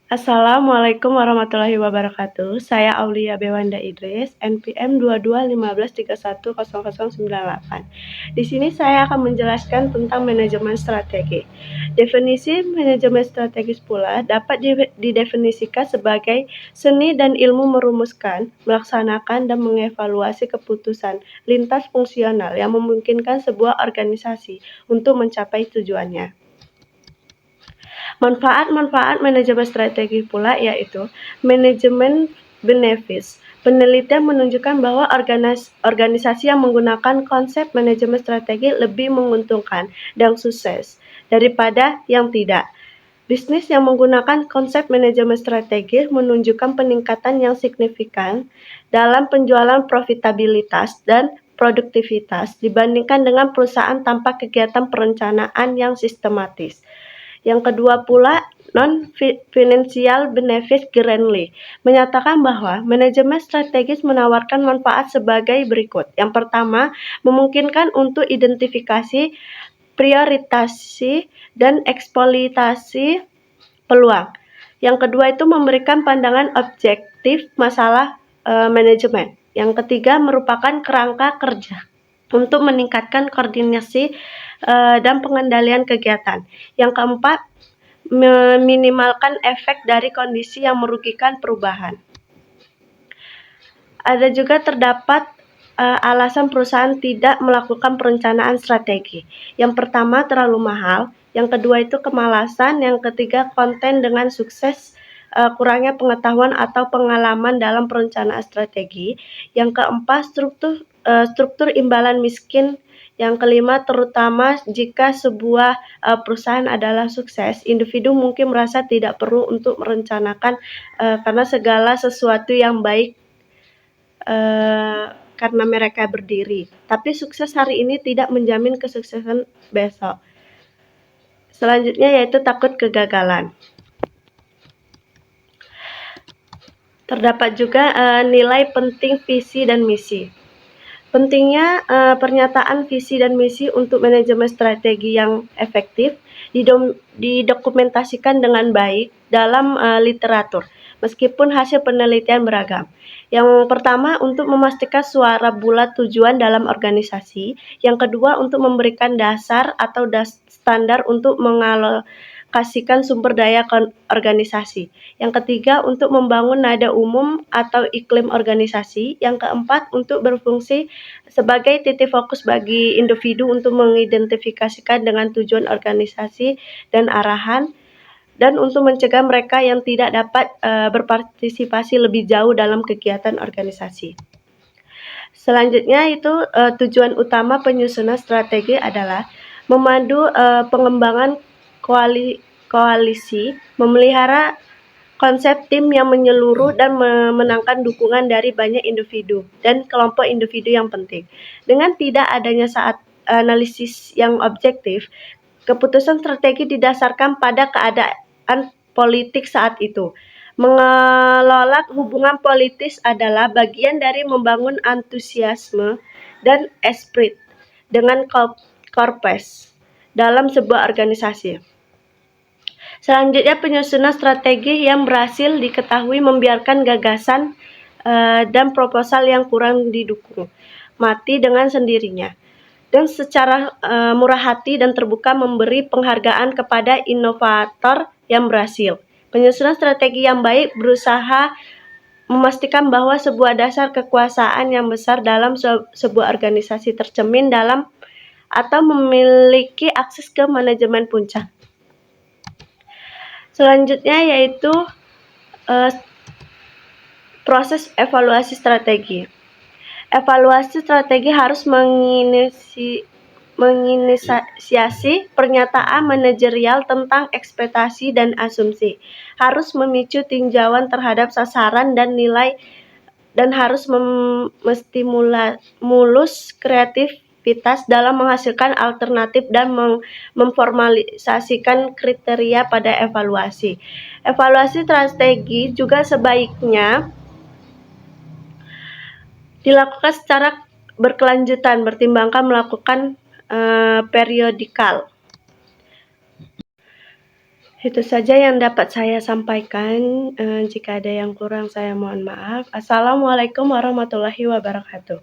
Assalamualaikum warahmatullahi wabarakatuh. Saya Aulia Bewanda Idris, NPM 2215310098. Di sini saya akan menjelaskan tentang manajemen strategi. Definisi manajemen strategis pula dapat didefinisikan sebagai seni dan ilmu merumuskan, melaksanakan, dan mengevaluasi keputusan lintas fungsional yang memungkinkan sebuah organisasi untuk mencapai tujuannya. Manfaat-manfaat manajemen strategi pula yaitu manajemen benefits. Penelitian menunjukkan bahwa organisasi yang menggunakan konsep manajemen strategi lebih menguntungkan dan sukses daripada yang tidak. Bisnis yang menggunakan konsep manajemen strategi menunjukkan peningkatan yang signifikan dalam penjualan, profitabilitas, dan produktivitas dibandingkan dengan perusahaan tanpa kegiatan perencanaan yang sistematis. Yang kedua pula, non-financial benefit Granley menyatakan bahwa manajemen strategis menawarkan manfaat sebagai berikut. Yang pertama, memungkinkan untuk identifikasi, prioritasi, dan eksploitasi peluang. Yang kedua itu memberikan pandangan objektif masalah manajemen. Yang ketiga merupakan kerangka kerja untuk meningkatkan koordinasi dan pengendalian kegiatan. Yang keempat, meminimalkan efek dari kondisi yang merugikan perubahan. Ada juga terdapat alasan perusahaan tidak melakukan perencanaan strategi. Yang pertama, terlalu mahal. Yang kedua itu kemalasan. Yang ketiga, konten dengan sukses, kurangnya pengetahuan atau pengalaman dalam perencanaan strategi. Yang keempat, struktur imbalan miskin. Yang kelima, terutama jika sebuah perusahaan adalah sukses, individu mungkin merasa tidak perlu untuk merencanakan karena segala sesuatu yang baik karena mereka berdiri. Tapi sukses hari ini tidak menjamin kesuksesan besok. Selanjutnya yaitu takut kegagalan. Terdapat juga nilai penting visi dan misi. Pentingnya pernyataan visi dan misi untuk manajemen strategi yang efektif didokumentasikan dengan baik dalam literatur, meskipun hasil penelitian beragam. Yang pertama, untuk memastikan suara bulat tujuan dalam organisasi. Yang kedua, untuk memberikan dasar atau standar untuk mengalokasikan sumber daya organisasi. Yang ketiga, untuk membangun nada umum atau iklim organisasi. Yang keempat, untuk berfungsi sebagai titik fokus bagi individu untuk mengidentifikasikan dengan tujuan organisasi dan arahan, dan untuk mencegah mereka yang tidak dapat berpartisipasi lebih jauh dalam kegiatan organisasi. Selanjutnya itu tujuan utama penyusunan strategi adalah memandu pengembangan koalisi, memelihara konsep tim yang menyeluruh dan memenangkan dukungan dari banyak individu dan kelompok individu yang penting. Dengan tidak adanya saat analisis yang objektif, keputusan strategi didasarkan pada keadaan politik saat itu. Mengelola hubungan politis adalah bagian dari membangun antusiasme dan esprit dengan korpes dalam sebuah organisasi. Selanjutnya, penyusunan strategi yang berhasil diketahui membiarkan gagasan dan proposal yang kurang didukung mati dengan sendirinya, dan secara murah hati dan terbuka memberi penghargaan kepada inovator yang berhasil. Penyusunan strategi yang baik berusaha memastikan bahwa sebuah dasar kekuasaan yang besar dalam sebuah organisasi tercermin dalam atau memiliki akses ke manajemen puncak. Selanjutnya yaitu proses evaluasi strategi. Evaluasi strategi harus menginisiasi pernyataan manajerial tentang ekspektasi dan asumsi, harus memicu tinjauan terhadap sasaran dan nilai, dan harus memstimulus kreativitas dalam menghasilkan alternatif dan memformalisasikan kriteria pada evaluasi. Evaluasi strategi juga sebaiknya dilakukan secara berkelanjutan, pertimbangkan melakukan periodikal. Itu saja yang dapat saya sampaikan, jika ada yang kurang saya mohon maaf. Assalamualaikum warahmatullahi wabarakatuh.